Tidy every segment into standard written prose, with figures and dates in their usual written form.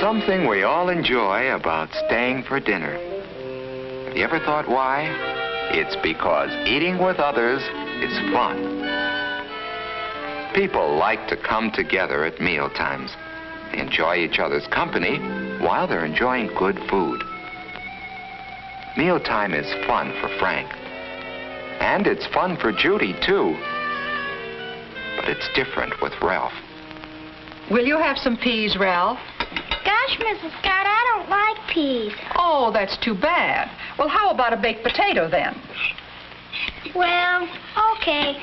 something we all enjoy about staying for dinner. Have you ever thought why? It's because eating with others is fun. People like to come together at meal times. They enjoy each other's company while they're enjoying good food. Mealtime is fun for Frank. And it's fun for Judy, too. But it's different with Ralph. Will you have some peas, Ralph? Gosh, Mrs. Scott, I don't like peas. Oh, that's too bad. Well, how about a baked potato, then? Well, okay.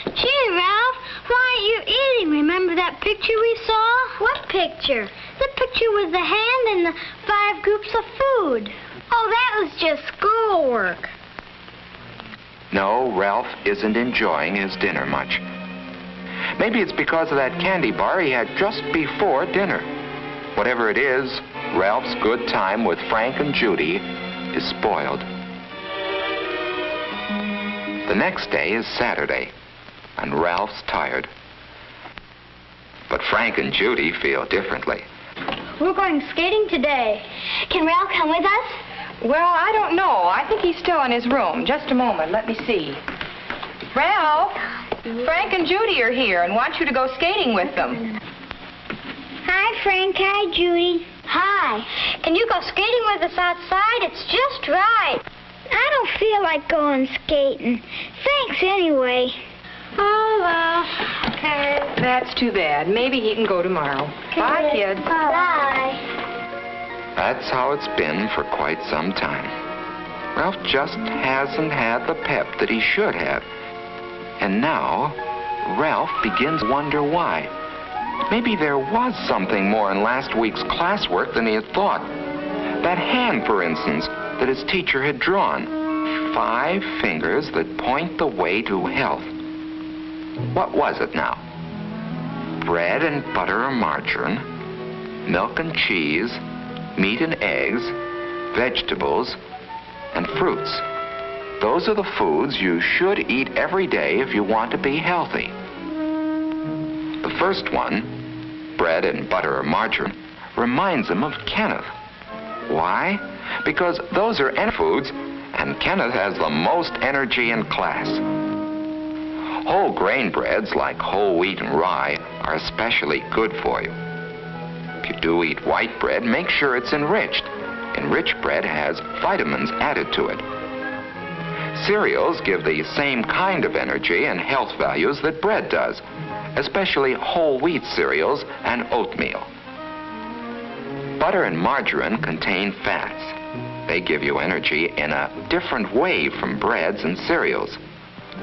Gee, Ralph, why aren't you eating? Remember that picture we saw? What picture? The picture with the hand and the 5 groups of food. Oh, that was just schoolwork. No, Ralph isn't enjoying his dinner much. Maybe it's because of that candy bar he had just before dinner. Whatever it is, Ralph's good time with Frank and Judy is spoiled. The next day is Saturday, and Ralph's tired. But Frank and Judy feel differently. We're going skating today. Can Ralph come with us? Well, I don't know. I think he's still in his room. Just a moment. Let me see. Ralph, Frank and Judy are here and want you to go skating with them. Hi, Frank. Hi, Judy. Hi. Can you go skating with us outside? It's just right. I don't feel like going skating. Thanks anyway. Oh, well, okay. That's too bad. Maybe he can go tomorrow. Okay. Bye, kids. Bye. That's how it's been for quite some time. Ralph just hasn't had the pep that he should have. And now, Ralph begins to wonder why. Maybe there was something more in last week's classwork than he had thought. That hand, for instance, that his teacher had drawn. 5 fingers that point the way to health. What was it now? Bread and butter or margarine, milk and cheese, meat and eggs, vegetables, and fruits. Those are the foods you should eat every day if you want to be healthy. The first one, bread and butter or margarine, reminds him of Kenneth. Why? Because those are foods, and Kenneth has the most energy in class. Whole grain breads like whole wheat and rye are especially good for you. If you do eat white bread, make sure it's enriched. Enriched bread has vitamins added to it. Cereals give the same kind of energy and health values that bread does, especially whole wheat cereals and oatmeal. Butter and margarine contain fats. They give you energy in a different way from breads and cereals.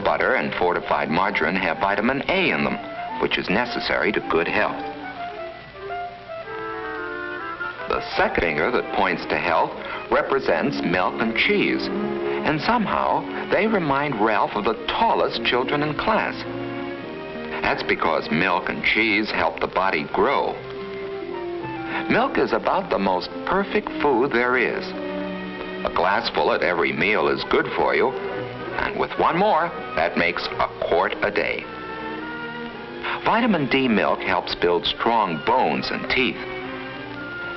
Butter and fortified margarine have vitamin A in them, which is necessary to good health. The second finger that points to health represents milk and cheese, and somehow they remind Ralph of the tallest children in class. That's because milk and cheese help the body grow. Milk is about the most perfect food there is. A glassful at every meal is good for you, and with one more, that makes a quart a day. Vitamin D milk helps build strong bones and teeth.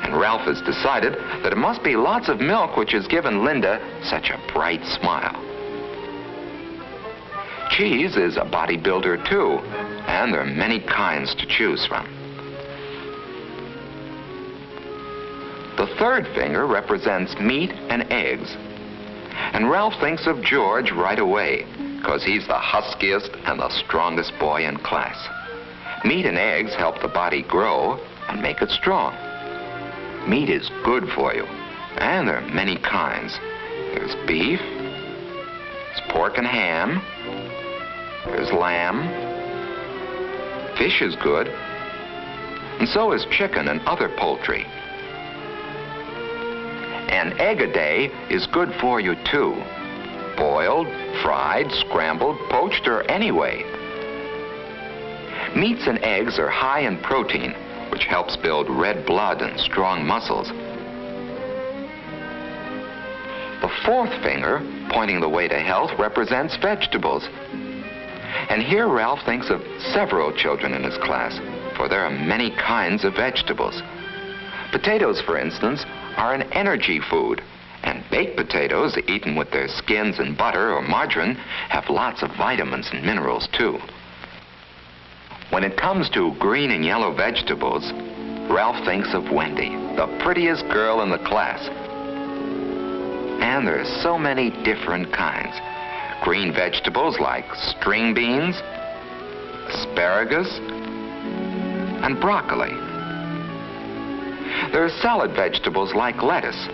And Ralph has decided that it must be lots of milk which has given Linda such a bright smile. Cheese is a bodybuilder too, and there are many kinds to choose from. The third finger represents meat and eggs. And Ralph thinks of George right away, because he's the huskiest and the strongest boy in class. Meat and eggs help the body grow and make it strong. Meat is good for you, and there are many kinds. There's beef, there's pork and ham, there's lamb, fish is good, and so is chicken and other poultry. An egg a day is good for you too. Boiled, fried, scrambled, poached, or any way. Meats and eggs are high in protein, which helps build red blood and strong muscles. The fourth finger, pointing the way to health, represents vegetables. And here Ralph thinks of several children in his class. for there are many kinds of vegetables. Potatoes, for instance, are an energy food, and baked potatoes, eaten with their skins and butter or margarine, have lots of vitamins and minerals, too. When it comes to green and yellow vegetables, Ralph thinks of Wendy, the prettiest girl in the class. And there are so many different kinds. Green vegetables like string beans, asparagus, and broccoli. There are salad vegetables like lettuce,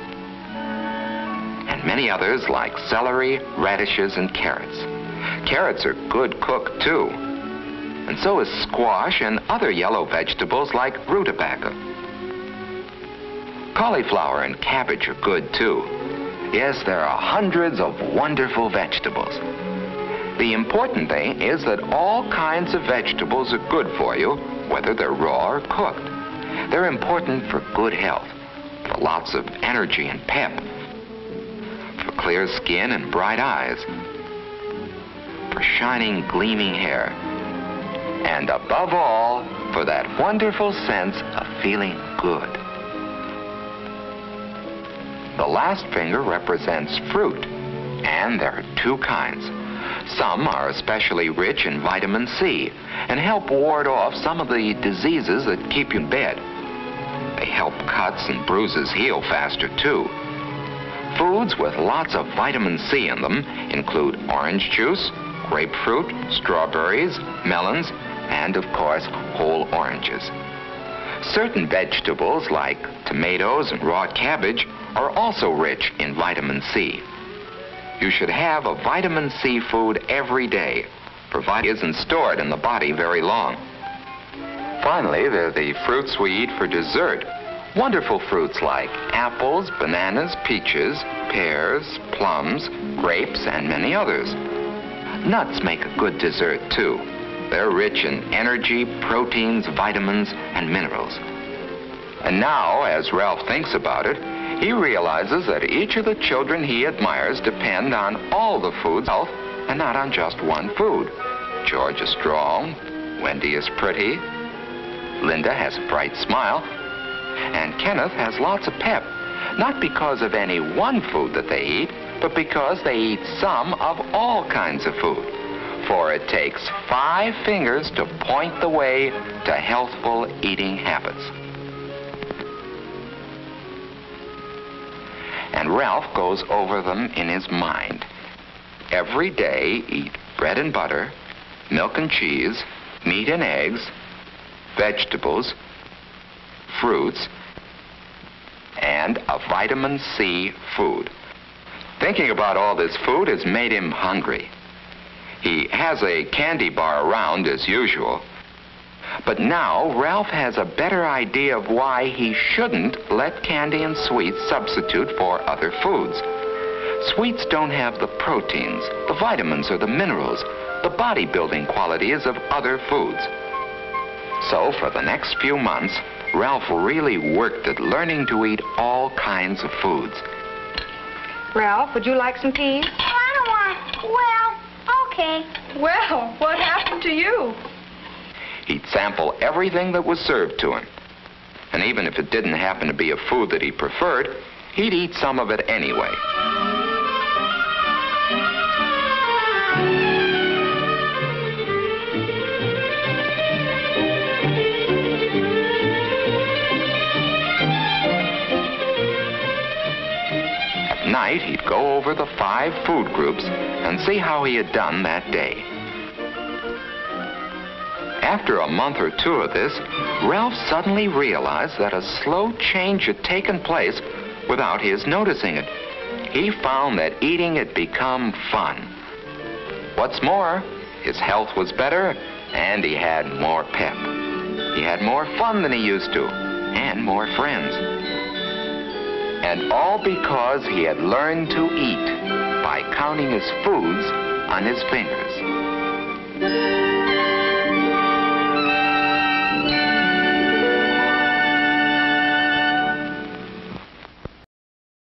and many others like celery, radishes, and carrots. Carrots are good cooked, too. And so is squash and other yellow vegetables like rutabaga. Cauliflower and cabbage are good, too. Yes, there are hundreds of wonderful vegetables. The important thing is that all kinds of vegetables are good for you, whether they're raw or cooked. They're important for good health, for lots of energy and pep, for clear skin and bright eyes, for shining, gleaming hair, and above all, for that wonderful sense of feeling good. The last finger represents fruit, and there are two kinds. Some are especially rich in vitamin C and help ward off some of the diseases that keep you in bed. They help cuts and bruises heal faster, too. Foods with lots of vitamin C in them include orange juice, grapefruit, strawberries, melons, and, of course, whole oranges. Certain vegetables, like tomatoes and raw cabbage, are also rich in vitamin C. You should have a vitamin C food every day, provided it isn't stored in the body very long. Finally, there are the fruits we eat for dessert. Wonderful fruits like apples, bananas, peaches, pears, plums, grapes, and many others. Nuts make a good dessert, too. They're rich in energy, proteins, vitamins, and minerals. And now, as Ralph thinks about it, he realizes that each of the children he admires depend on all the food's health and not on just one food. George is strong, Wendy is pretty, Linda has a bright smile, and Kenneth has lots of pep, not because of any one food that they eat, but because they eat some of all kinds of food. For it takes 5 fingers to point the way to healthful eating habits. And Ralph goes over them in his mind. Every day, eat bread and butter, milk and cheese, meat and eggs, vegetables, fruits, and a vitamin C food. Thinking about all this food has made him hungry. He has a candy bar around as usual. But now Ralph has a better idea of why he shouldn't let candy and sweets substitute for other foods. Sweets don't have the proteins, the vitamins, or the minerals, the bodybuilding qualities of other foods. So for the next few months, Ralph really worked at learning to eat all kinds of foods. Ralph, would you like some peas? I don't want. Well, okay. Well, what happened to you? He'd sample everything that was served to him. And even if it didn't happen to be a food that he preferred, he'd eat some of it anyway. At night, he'd go over the 5 food groups and see how he had done that day. After a month or 2 of this, Ralph suddenly realized that a slow change had taken place without his noticing it. He found that eating had become fun. What's more, his health was better and he had more pep. He had more fun than he used to, and more friends. And all because he had learned to eat by counting his foods on his fingers.